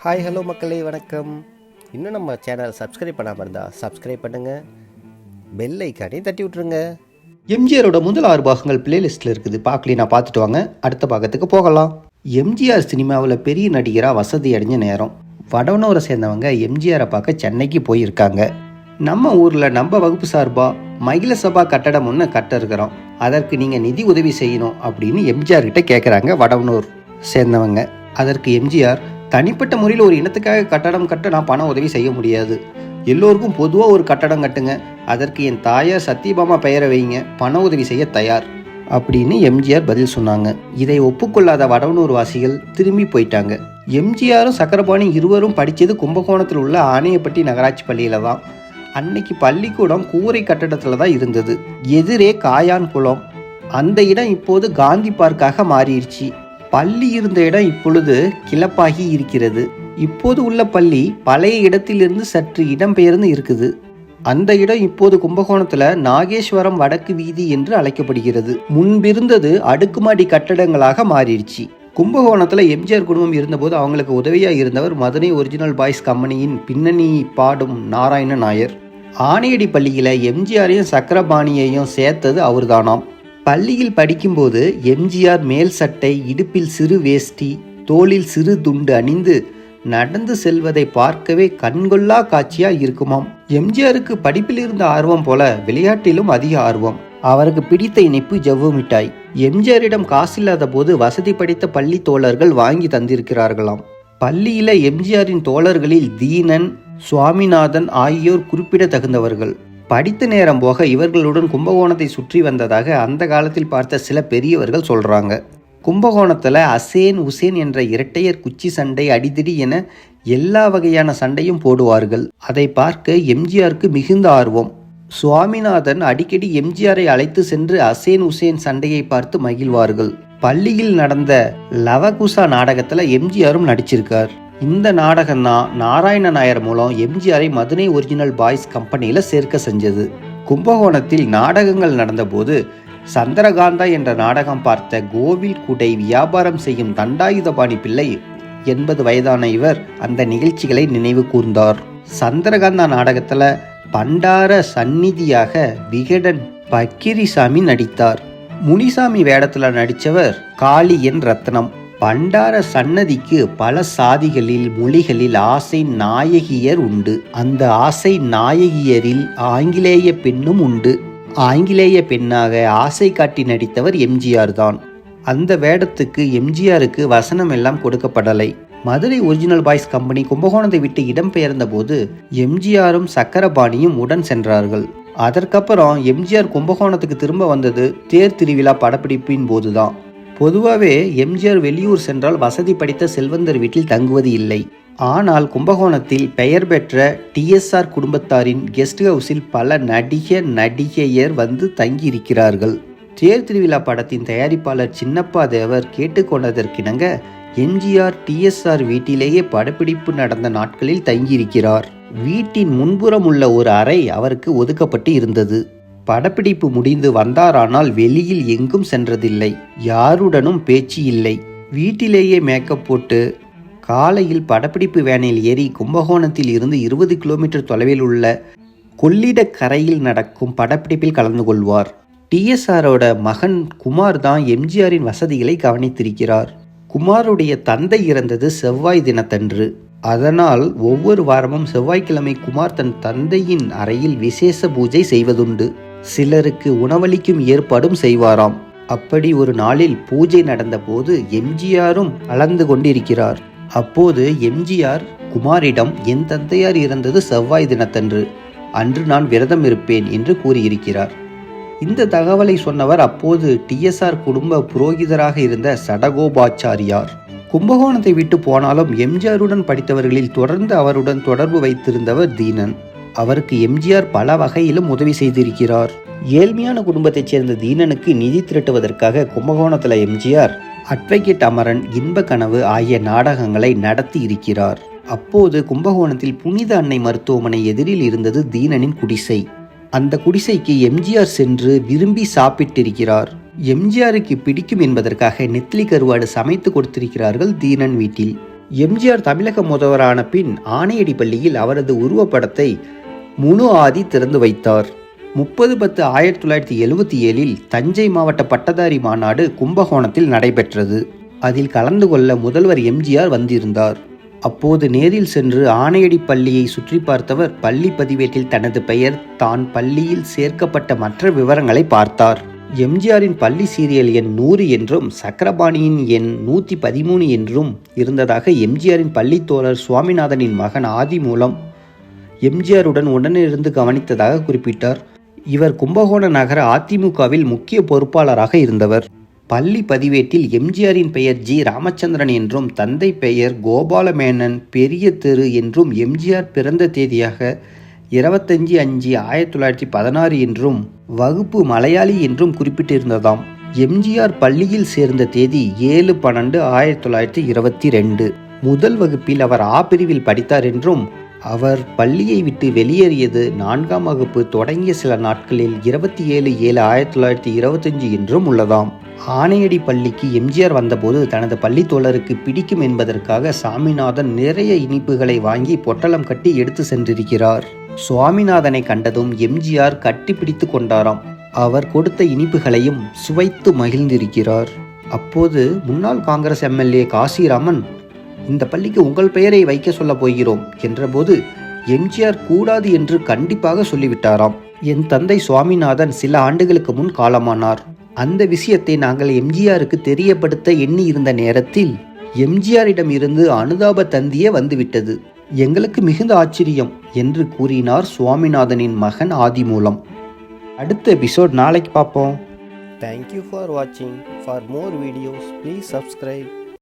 Hi hello மக்களே வணக்கம். இன்னும் நம்ம சேனல் சப்ஸ்கிரைப் பண்ணாமல் இருந்தால் சப்ஸ்கிரைப் பண்ணுங்கள், பெல் ஐக்கானையும் தட்டி விட்ருங்க. எம்ஜிஆரோட முதல் 6 பாகங்கள் பிளேலிஸ்ட்டில் இருக்குது. பார்க்கலனா பார்த்துட்டு வாங்க. அடுத்த பாகத்துக்கு போகலாம். எம்ஜிஆர் சினிமாவில் பெரிய நடிகராக வசதி அடைஞ்ச நேரம். வடவனூரை சேர்ந்தவங்க எம்ஜிஆரை பார்க்க சென்னைக்கு போயிருக்காங்க. நம்ம ஊரில் நம்ம வகுப்பு சார்பாக மகிழ சபா கட்டடம் ஒன்று கட்ட இருக்கிறோம், அதற்கு நீங்கள் நிதி உதவி செய்யணும் அப்படின்னு எம்ஜிஆர் கிட்ட கேட்குறாங்க வடவனூர் சேர்ந்தவங்க. அதற்கு எம்ஜிஆர், தனிப்பட்ட முறையில் ஒரு இனத்துக்காக கட்டடம் கட்ட நான் பண உதவி செய்ய முடியாது. எல்லோருக்கும் பொதுவாக ஒரு கட்டடம் கட்டுங்க, அதற்கு என் தாயார் சத்யபாமா பெயரை வைங்க, பண உதவி செய்ய தயார் அப்படின்னு எம்ஜிஆர் பதில் சொன்னாங்க. இதை ஒப்புக்கொள்ளாத வடவனூர் வாசிகள் திரும்பி போயிட்டாங்க. எம்ஜிஆரும் சக்கரபாணி இருவரும் படித்தது கும்பகோணத்தில் உள்ள ஆணையப்பட்டி நகராட்சி பள்ளியில் தான். அன்னைக்கு பள்ளிக்கூடம் கூரை கட்டடத்தில் தான் இருந்தது. எதிரே காயான் குளம். அந்த இடம் இப்போது காந்தி பார்க்காக மாறிடுச்சு. பள்ளி இருந்த இடம் இப்பொழுது கிளப்பாகி இருக்கிறது. இப்போது உள்ள பள்ளி பழைய இடத்திலிருந்து சற்று இடம்பெயர்ந்து இருக்குது. அந்த இடம் இப்போது கும்பகோணத்தில் நாகேஸ்வரம் வடக்கு வீதி என்று அழைக்கப்படுகிறது. முன்பிருந்தது அடுக்குமாடி கட்டடங்களாக மாறிடுச்சு. கும்பகோணத்தில் எம்ஜிஆர் குடும்பம் இருந்தபோது அவங்களுக்கு உதவியாக இருந்தவர் மதுரை ஒரிஜினல் பாய்ஸ் கம்பெனியின் பின்னணி பாடும் நாராயண நாயர். ஆணையடி பள்ளியில் எம்ஜிஆரையும் சக்கரபாணியையும் சேர்த்தது அவர்தானாம். பள்ளியில் படிக்கும்போது எம்ஜிஆர் மேல் சட்டை, இடுப்பில் சிறு வேஷ்டி, தோளில் சிறு துண்டு அணிந்து நடந்து செல்வதை பார்க்கவே கண்கொள்ளா காட்சியா இருக்குமாம். எம்ஜிஆருக்கு படிப்பில் இருந்த ஆர்வம் போல விளையாட்டிலும் அதிக ஆர்வம். அவருக்கு பிடித்த இனிப்பு ஜவ்வு மிட்டாய். எம்ஜிஆரிடம் காசில்லாத போது வசதி படித்த பள்ளி தோழர்கள் வாங்கி தந்திருக்கிறார்களாம். பள்ளியில எம்ஜிஆரின் தோழர்களில் தீனன், சுவாமிநாதன் ஆகியோர் குறிப்பிட தகுந்தவர்கள். படித்த நேரம் போக இவர்களுடன் கும்பகோணத்தை சுற்றி வந்ததாக அந்த காலத்தில் பார்த்த சில பெரியவர்கள் சொல்றாங்க. கும்பகோணத்தில் அசேன் உசேன் என்ற இரட்டையர் குச்சி சண்டை, அடிதடி என எல்லா வகையான சண்டையும் போடுவார்கள். அதை பார்க்க எம்ஜிஆருக்கு மிகுந்த ஆர்வம். சுவாமிநாதன் அடிக்கடி எம்ஜிஆரை அழைத்து சென்று அசேன் உசேன் சண்டையை பார்த்து மகிழ்வார்கள். பள்ளியில் நடந்த லவகுசா நாடகத்தில் எம்ஜிஆரும் நடிச்சிருக்கார். இந்த நாடகம் தான் நாராயண நாயர் மூலம் எம்ஜிஆரை மதுரை ஒரிஜினல் பாய்ஸ் கம்பெனியில் சேர்க்க செஞ்சது. கும்பகோணத்தில் நாடகங்கள் நடந்தபோது சந்திரகாந்தா என்ற நாடகம் பார்த்த கோவில் குடை வியாபாரம் செய்யும் தண்டாயுதபாணி பிள்ளை 80 வயதான இவர் அந்த நிகழ்ச்சிகளை நினைவு கூர்ந்தார். சந்திரகாந்தா நாடகத்தில் பண்டார சந்நிதியாக விகடன் பக்கிரிசாமி நடித்தார். முனிசாமி வேடத்தில் நடித்தவர் காளி என் ரத்னம். பண்டார சன்னதிக்கு பல சாதிகளில் மொழிகளில் ஆசை நாயகியர் உண்டு. அந்த ஆசை நாயகியரில் ஆங்கிலேய பெண்ணும் உண்டு. ஆங்கிலேய பெண்ணாக ஆசை காட்டி நடித்தவர் எம்ஜிஆர் தான். அந்த வேடத்துக்கு எம்ஜிஆருக்கு வசனம் எல்லாம் கொடுக்கப்படலை. மதுரை ஒரிஜினல் பாய்ஸ் கம்பெனி கும்பகோணத்தை விட்டு இடம்பெயர்ந்த போது எம்ஜிஆரும் சக்கரபாணியும் உடன் சென்றார்கள். அதற்கப்புறம் எம்ஜிஆர் கும்பகோணத்துக்கு திரும்ப வந்தது தேர் திருவிழா படப்பிடிப்பின் போதுதான். பொதுவாகவே எம்ஜிஆர் வெளியூர் சென்றால் வசதி படித்த செல்வந்தர் வீட்டில் தங்குவது இல்லை. ஆனால் கும்பகோணத்தில் பெயர் பெற்ற டிஎஸ்ஆர் குடும்பத்தாரின் கெஸ்ட் ஹவுஸில் பல நடிகையர் வந்து தங்கி இருக்கிறார்கள். தேர் திருவிழா படத்தின் தயாரிப்பாளர் சின்னப்பா தேவர் கேட்டுக்கொண்டதற்கிணங்க எம்ஜிஆர் டிஎஸ்ஆர் வீட்டிலேயே படப்பிடிப்பு நடந்த நாட்களில் தங்கியிருக்கிறார். வீட்டின் முன்புறம் உள்ள ஒரு அறை அவருக்கு ஒதுக்கப்பட்டு இருந்தது. படப்பிடிப்பு முடிந்து வந்தாரானால் வெளியில் எங்கும் சென்றதில்லை. யாருடனும் பேச்சு இல்லை. வீட்டிலேயே மேக்கப் போட்டு காலையில் படப்பிடிப்பு வேனில் ஏறி கும்பகோணத்தில் இருந்து 20 கிலோமீட்டர் தொலைவில் உள்ள கொள்ளிடக்கரையில் நடக்கும் படப்பிடிப்பில் கலந்து கொள்வார். டிஎஸ்ஆரோட மகன் குமார் தான் எம்ஜிஆரின் வசதிகளை கவனித்திருக்கிறார். குமாருடைய தந்தை இறந்தது செவ்வாய் தினத்தன்று. அதனால் ஒவ்வொரு வாரமும் செவ்வாய்க்கிழமை குமார் தன் தந்தையின் அறையில் விசேஷ பூஜை செய்வதுண்டு. சிலருக்கு உணவளிக்கும் ஏற்பாடும் செய்வாராம். அப்படி ஒரு நாளில் பூஜை நடந்தபோது எம்ஜிஆரும் கலந்து கொண்டிருக்கிறார். அப்போது எம்ஜிஆர் குமாரிடம், என் தந்தையார் இறந்தது செவ்வாய் தினத்தன்று, அன்று நான் விரதம் இருப்பேன் என்று கூறியிருக்கிறார். இந்த தகவலை சொன்னவர் அப்போது டிஎஸ்ஆர் குடும்ப புரோகிதராக இருந்த சடகோபாச்சாரியார். கும்பகோணத்தை விட்டு போனாலும் எம்ஜிஆருடன் படித்தவர்களில் தொடர்ந்து அவருடன் தொடர்பு வைத்திருந்தவர் தீனன். அவருக்கு எம்ஜிஆர் பல வகையிலும் உதவி செய்திருக்கிறார். ஏழ்மையான குடும்பத்தைச் சேர்ந்த தீனனுக்கு நிதி திரட்டுவதற்காக கும்பகோணத்தில் எம்ஜிஆர் அட்வொகேட் அமரன், இன்ப கனவு ஆகிய நாடகங்களை நடத்தி இருக்கிறார். அப்போது கும்பகோணத்தில் புனித அன்னை மருத்துவமனை எதிரில் இருந்தது தீனனின் குடிசை. அந்த குடிசைக்கு எம்ஜிஆர் சென்று விரும்பி சாப்பிட்டிருக்கிறார். எம்ஜிஆருக்கு பிடிக்கும் என்பதற்காக நெத்திலி கருவாடு சமைத்து கொடுத்திருக்கிறார்கள் தீனன் வீட்டில். எம்ஜிஆர் தமிழக முதல்வரான பின் ஆணையடி பள்ளியில் அவரது உருவப்படத்தை முனு ஆதி திறந்து வைத்தார். 30/10/1977 தஞ்சை மாவட்ட பட்டதாரி மாநாடு கும்பகோணத்தில் நடைபெற்றது. அதில் கலந்து கொள்ள முதல்வர் எம்ஜிஆர் வந்திருந்தார். அப்போது நேரில் சென்று ஆணையடி பள்ளியை சுற்றி பார்த்தவர் பள்ளி பதிவேட்டில் தனது பெயர், தான் பள்ளியில் சேர்க்கப்பட்ட மற்ற விவரங்களை பார்த்தார். எம்ஜிஆரின் பள்ளி சீரியல் எண் 100 என்றும் சக்கரபாணியின் எண் 113 என்றும் இருந்ததாக எம்ஜிஆரின் பள்ளி தோழர் சுவாமிநாதனின் மகன் ஆதி மூலம் எம்ஜிஆருடன் உடனிருந்து கவனித்ததாக குறிப்பிட்டார். இவர் கும்பகோண நகர அதிமுகவில் முக்கிய பொறுப்பாளராக இருந்தவர். பள்ளி பதிவேட்டில் எம்ஜிஆரின் பெயர் ஜி ராமச்சந்திரன் என்றும் தந்தை பெயர் கோபாலமேனன் பெரிய தெரு என்றும் எம்ஜிஆர் பிறந்த தேதியாக 25/5/1916 என்றும் வகுப்பு மலையாளி என்றும் குறிப்பிட்டிருந்ததாம். எம்ஜிஆர் பள்ளியில் சேர்ந்த தேதி 7/12/1922. முதல் வகுப்பில் அவர் ஆ பிரிவில் படித்தார் என்றும் அவர் பள்ளியை விட்டு வெளியேறியது 4ஆம் வகுப்பு தொடங்கிய சில நாட்களில் 27/7/1925 என்றும் உள்ளதாம். ஆணையடி பள்ளிக்கு எம்ஜிஆர் வந்தபோது தனது பள்ளி தோழருக்கு பிடிக்கும் என்பதற்காக சாமிநாதன் நிறைய இனிப்புகளை வாங்கி பொட்டலம் கட்டி எடுத்து சென்றிருக்கிறார். சுவாமிநாதனை கண்டதும் எம்ஜிஆர் கட்டிப்பிடித்து கொண்டாராம். அவர் கொடுத்த இனிப்புகளையும் சுவைத்து மகிழ்ந்திருக்கிறார். அப்போது முன்னாள் காங்கிரஸ் எம்எல்ஏ காசிராமன், இந்த பள்ளிக்கு உங்கள் பெயரை வைக்க சொல்ல போகிறோம் என்றபோது எம்ஜிஆர் கூடாது என்று கண்டிப்பாக சொல்லிவிட்டாராம். என் தந்தை சுவாமிநாதன் சில ஆண்டுகளுக்கு முன் காலமானார். அந்த விஷயத்தை நாங்கள் எம்ஜிஆருக்கு தெரியப்படுத்த எண்ணி இருந்த நேரத்தில் எம்ஜிஆரிடம் இருந்து அனுதாப தந்தியே வந்துவிட்டது. எங்களுக்கு மிகுந்த ஆச்சரியம் என்று கூறினார் சுவாமிநாதனின் மகன் ஆதி மூலம். அடுத்த எபிசோட் நாளைக்கு பார்ப்போம். Thank you for watching. For more videos, please subscribe.